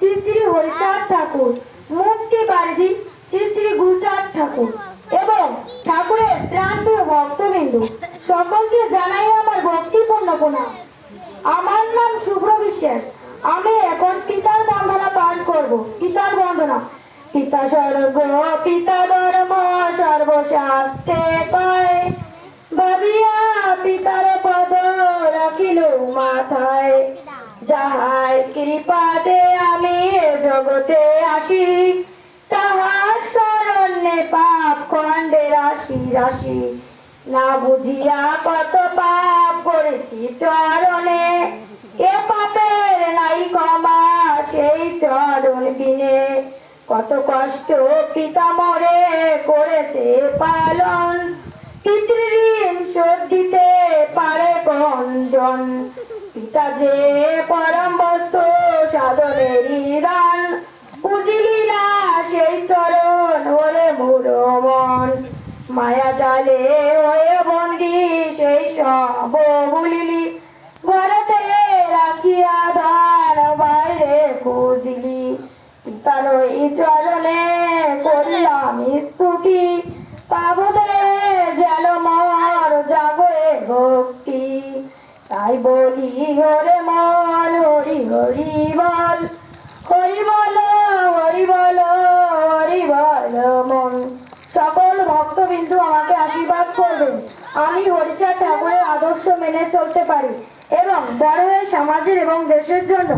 শ্রী শ্রী হরিচাঁদ ঠাকুর, মুক্তি বারিধি শ্রী শ্রী গুরুচাঁদ ঠাকুর এবং ঠাকুরের প্রাণপ্রিয় ভক্তবিন্দু সকলকে জানাই আমার ভক্তিপূর্ণ প্রণাম। আমার নাম শুভ্র বিশ্বাস। আমি এখন পিতার বন্দনা পাঠ করব। পিতার বন্দনা। পিতা স্বর্গ পিতা ধর্ম সর্বশাস্ত্রে কয়, ভাবিয়া পিতার পদ রাখিল মাথায়। যাহার কৃপাতে আমি জগতে আসি, তাহার শরণে পাপ খণ্ডে রাশি রাশি। না বুঝিয়া কত পাপ করেছি চরণে, এ পাপের নাই ক্ষমা সেই চরণ বিনে। কত কষ্ট পিতা মরে করেছে পালন, পিতৃঋণ শোধ দিতে পারে কনজন। পিতা যে পরম বস্তু সাধনেরই দান, বুঝিলি না সেই চরণ ওরে মুড়ো মন। মায়া জালে হয়ে বন্দি সেই সব ভুলিলি, ঘরেতে রাখিয়া ধান বাইরে খুঁজিলি। পিতার ওই চরণে করলাম স্তুতি, পাবদে যেন মর জাগয়ে ভক্তি। তাই বলি ওরে মন হরি হরি বল, হরি বল হরি বল হরি বল মন। সকল ভক্তবিন্দু আমাকে আশীর্বাদ করবেন, আমি হরিচাঁদ ঠাকুরের আদর্শ মেনে চলতে পারি এবং বড় হয়ে সমাজের এবং দেশের জন্য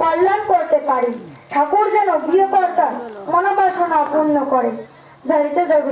কল্যাণ করতে পারি। ঠাকুর যেন গৃহকর্তার মনোবাসনা পূর্ণ করে। জয় জয়।